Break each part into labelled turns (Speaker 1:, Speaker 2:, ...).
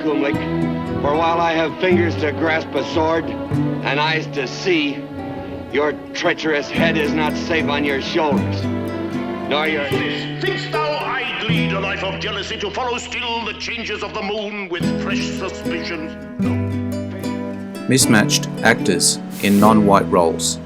Speaker 1: Kumlik, for while I have fingers to grasp a sword and eyes to see, your treacherous head is not safe on your shoulders, nor your...
Speaker 2: Thinkst thou I'd lead a life of jealousy to follow still the changes of the moon with fresh suspicions? No.
Speaker 3: Mismatched actors in non-white roles.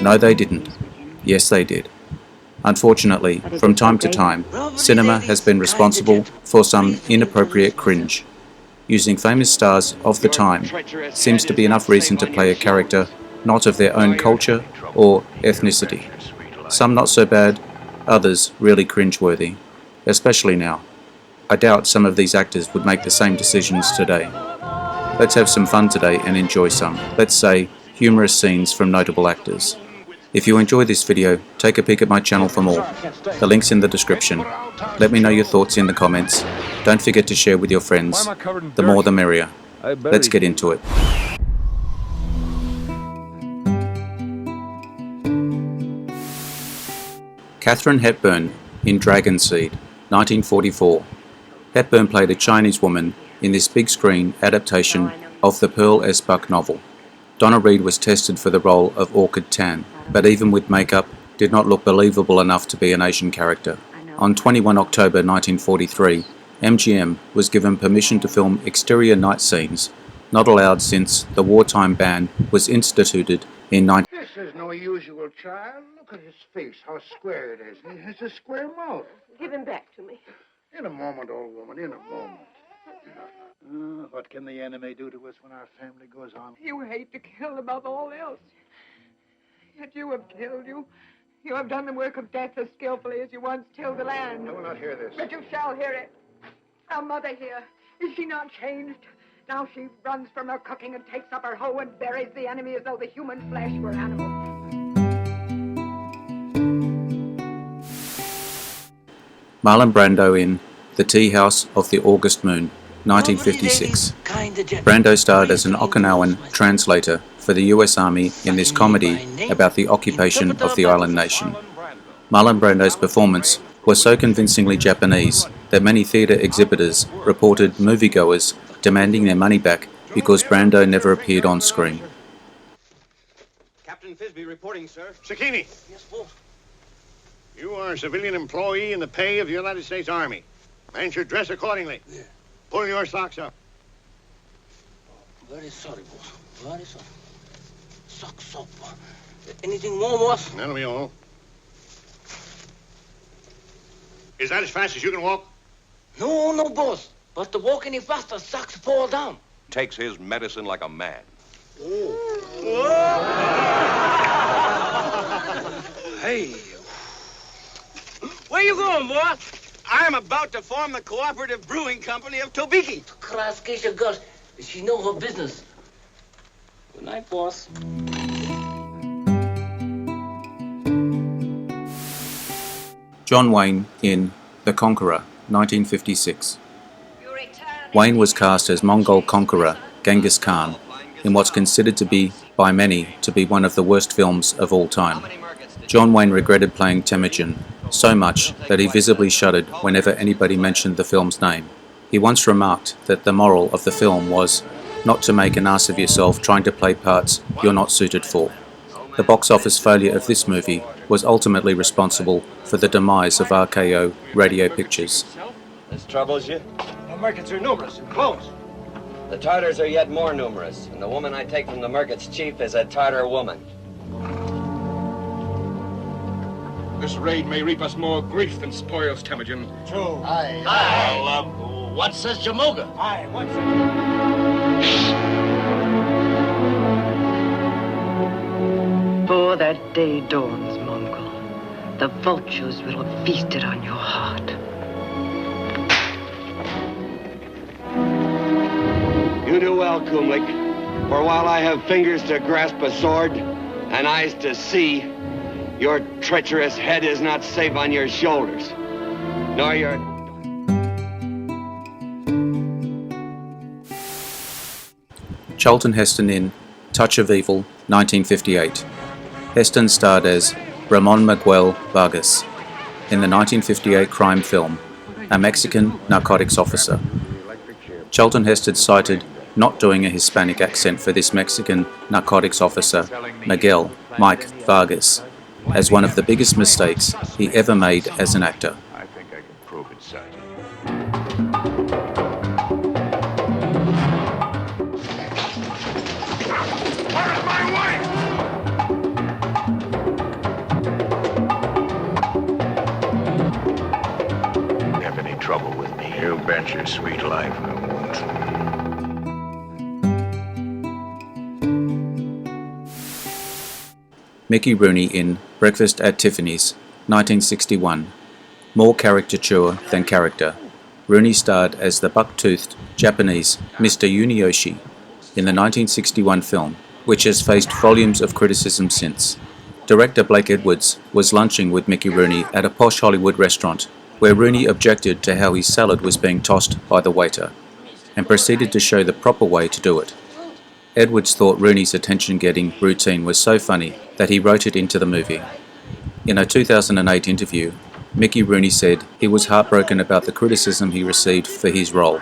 Speaker 3: No, they didn't. Yes, they did. Unfortunately, from time to time, cinema has been responsible for some inappropriate cringe. Using famous stars of the time seems to be enough reason to play a character not of their own culture or ethnicity. Some not so bad, others really cringeworthy, especially now. I doubt some of these actors would make the same decisions today. Let's have some fun today and enjoy some, let's say, humorous scenes from notable actors. If you enjoy this video, take a peek at my channel for more. The link's in the description. Let me know your thoughts in the comments. Don't forget to share with your friends. The more the merrier. Let's get into it. Katharine Hepburn in Dragon Seed, 1944. Hepburn played a Chinese woman in this big screen adaptation of the Pearl S. Buck novel. Donna Reed was tested for the role of Orchid Tan, but even with makeup, did not look believable enough to be an Asian character. On 21 October 1943, MGM was given permission to film exterior night scenes, not allowed since the wartime ban was instituted in 19...
Speaker 4: This is no usual child. Look at his face, how square it is. He has a square mouth.
Speaker 5: Give him back to me.
Speaker 4: In a moment, old woman, in a moment. What can the enemy do to us when our family goes on?
Speaker 5: You hate to kill above all else. Yet you have killed. You have done the work of death as skillfully as you once tilled the land.
Speaker 4: I will not hear this.
Speaker 5: But you shall hear it. Our mother here, is she not changed? Now she runs from her cooking and takes up her hoe and buries the enemy as though the human flesh were animal.
Speaker 3: Marlon Brando in The Tea House of the August Moon, 1956. Brando starred as an Okinawan translator for the US Army in this comedy about the occupation of the island nation. Marlon Brando's performance was so convincingly Japanese that many theatre exhibitors reported moviegoers demanding their money back because Brando never appeared on screen.
Speaker 6: Captain Fisby reporting, sir.
Speaker 2: Sakini,
Speaker 6: Yes, boss.
Speaker 2: you are a civilian employee in the pay of the United States Army. Man should dress accordingly.
Speaker 6: Yeah.
Speaker 2: Pull your socks up.
Speaker 6: Very sorry, boss. Very sorry. Socks up. Anything more, boss?
Speaker 2: That'll be all. Is that as fast as you can walk?
Speaker 6: No, boss. But to walk any faster, socks fall down.
Speaker 7: Takes his medicine like a man.
Speaker 6: Hey. Where you going, boss? I'm about to form the Cooperative Brewing Company of Tobiki. Kraskisha gosh, she know her business. Good night, boss.
Speaker 3: John Wayne in The Conqueror, 1956. Wayne was cast as Mongol conqueror Genghis Khan in what's considered to be, by many, to be one of the worst films of all time. John Wayne regretted playing Temujin so much that he visibly shuddered whenever anybody mentioned the film's name. He once remarked that the moral of the film was not to make an ass of yourself trying to play parts you're not suited for. The box office failure of this movie was ultimately responsible for the demise of RKO Radio Pictures.
Speaker 1: This troubles you?
Speaker 4: The markets are numerous and close.
Speaker 1: The Tartars are yet more numerous, and the woman I take from the Merkit's chief is a Tartar woman.
Speaker 8: This raid may reap us more grief than spoils, Temujin.
Speaker 4: True.
Speaker 2: Aye.
Speaker 6: Well, what says Jamoga?
Speaker 4: Aye, what's
Speaker 5: Before that day dawns, Mongol, the vultures will have feasted on your heart.
Speaker 1: You do well, Kumlik, for while I have fingers to grasp a sword and eyes to see, your treacherous head is not safe on your shoulders, nor your...
Speaker 3: Charlton Heston in Touch of Evil, 1958. Heston starred as Ramon Miguel Vargas. in the 1958 crime film A Mexican Narcotics Officer. Charlton Heston cited not doing a Hispanic accent for this Mexican narcotics officer, Miguel Mike Vargas, as one of the biggest mistakes he ever made as an actor.
Speaker 2: I think I can prove it, Sergeant. Where's my wife? Have any trouble with me? You bet your sweet life I won't.
Speaker 3: Mickey Rooney in Breakfast at Tiffany's, 1961. More caricature than character. Rooney starred as the buck-toothed Japanese Mr. Yuniyoshi in the 1961 film, which has faced volumes of criticism since. Director Blake Edwards was lunching with Mickey Rooney at a posh Hollywood restaurant, where Rooney objected to how his salad was being tossed by the waiter, and proceeded to show the proper way to do it. Edwards thought Rooney's attention-getting routine was so funny that he wrote it into the movie. In a 2008 interview, Mickey Rooney said he was heartbroken about the criticism he received for his role.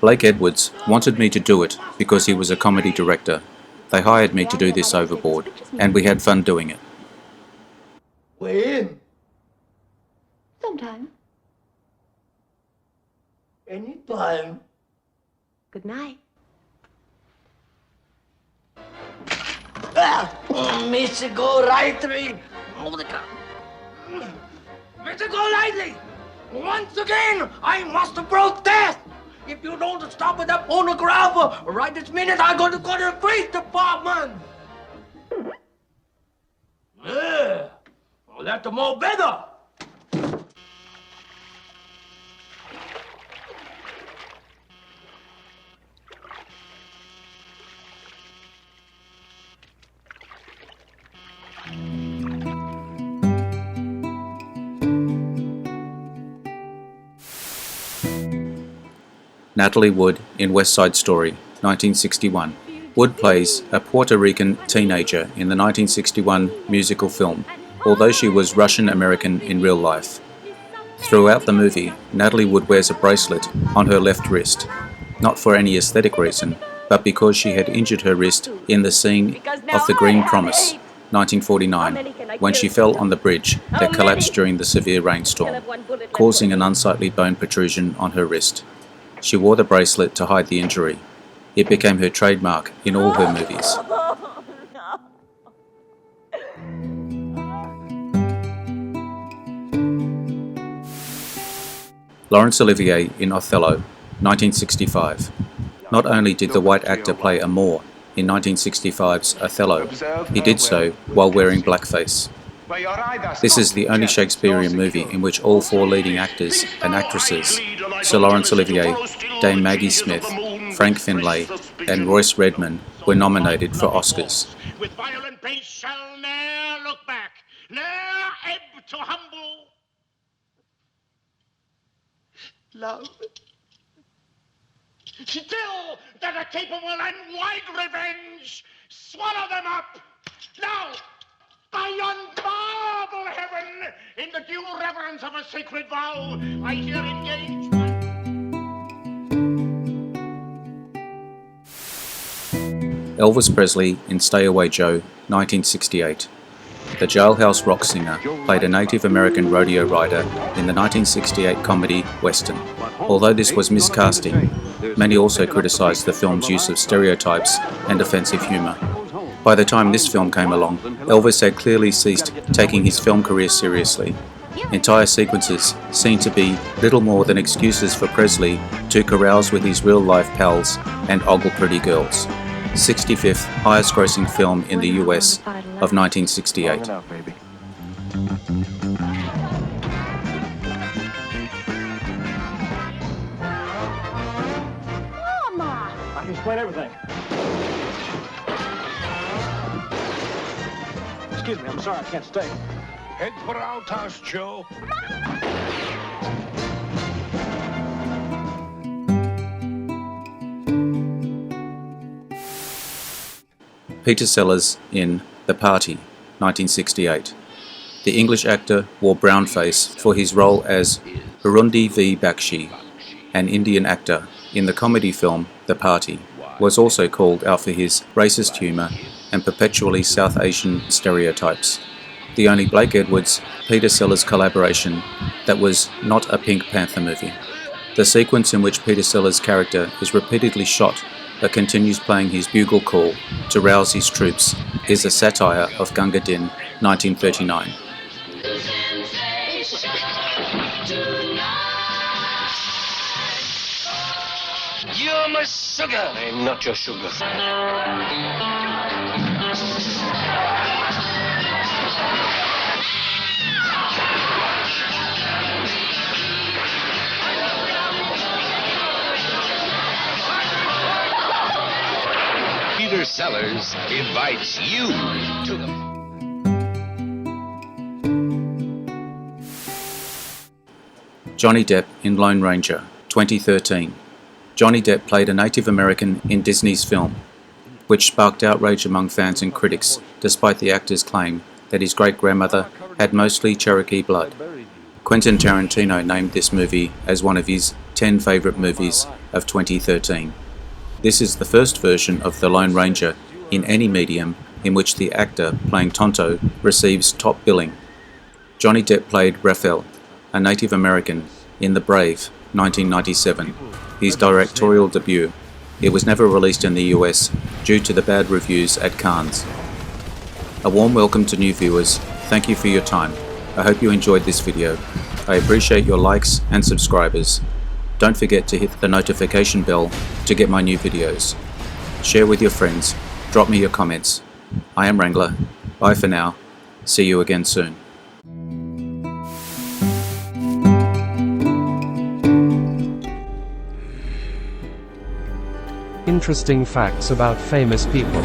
Speaker 3: Blake Edwards wanted me to do it because he was a comedy director. They hired me to do this overboard, and we had fun doing it.
Speaker 9: We're in.
Speaker 10: Sometime.
Speaker 9: Anytime.
Speaker 10: Good night.
Speaker 9: Mr. Go Lightly. Hold the gun. Mr. Go Lightly. Once again, I must protest. If you don't stop with that phonograph right this minute, I'm going to go to the police department. Yeah. Well, that's more better.
Speaker 3: Natalie Wood in West Side Story, 1961. Wood plays a Puerto Rican teenager in the 1961 musical film, although she was Russian-American in real life. Throughout the movie, Natalie Wood wears a bracelet on her left wrist, not for any aesthetic reason, but because she had injured her wrist in the scene of The Green Promise, 1949, when she fell on the bridge that collapsed during the severe rainstorm, causing an unsightly bone protrusion on her wrist. She wore the bracelet to hide the injury. It became her trademark in all her movies. Laurence Olivier in Othello, 1965. Not only did the white actor play a Moor in 1965's Othello, he did so while wearing blackface. This is the only Shakespearean movie in which all four leading actors and actresses, Sir Laurence Olivier, Dame Maggie Smith, Frank Finlay, and Royce Redman, were nominated for Oscars.
Speaker 2: With violent pace shall ne'er look back, ne'er ebb to humble love. Still, that are capable and wide revenge, swallow them up. Now, by yon marble heaven, in the due reverence of a sacred vow, I here engage my...
Speaker 3: Elvis Presley in Stay Away Joe, 1968. The jailhouse rock singer played a Native American rodeo rider in the 1968 comedy Western. Although this was miscasting, many also criticized the film's use of stereotypes and offensive humor. By the time this film came along, Elvis had clearly ceased taking his film career seriously. Entire sequences seemed to be little more than excuses for Presley to carouse with his real-life pals and ogle pretty girls. 65th highest-grossing film in the US of 1968.
Speaker 9: Mama! I can explain everything. Excuse me, I'm sorry, I can't stay.
Speaker 2: Head for outhouse, Joe.
Speaker 3: Peter Sellers in The Party, 1968. The English actor wore brownface for his role as Burundi V. Bakshi, an Indian actor in the comedy film The Party, was also called out for his racist humour and perpetually South Asian stereotypes. The only Blake Edwards-Peter Sellers collaboration that was not a Pink Panther movie. The sequence in which Peter Sellers' character is repeatedly shot but continues playing his bugle call to rouse his troops is a satire of Gunga Din 1939.
Speaker 6: You're my sugar. I'm not your sugar. Peter Sellers invites you to them.
Speaker 3: Johnny Depp in Lone Ranger, 2013. Johnny Depp played a Native American in Disney's film, which sparked outrage among fans and critics, despite the actor's claim that his great-grandmother had mostly Cherokee blood. Quentin Tarantino named this movie as one of his 10 favourite movies of 2013. This is the first version of The Lone Ranger in any medium in which the actor playing Tonto receives top billing. Johnny Depp played Raphael, a Native American, in The Brave, 1997, his directorial debut. It was never released in the US due to the bad reviews at Cannes. A warm welcome to new viewers. Thank you for your time. I hope you enjoyed this video. I appreciate your likes and subscribers. Don't forget to hit the notification bell to get my new videos. Share with your friends. Drop me your comments. I am Wrangler. Bye for now. See you again soon.
Speaker 11: Interesting facts about famous people.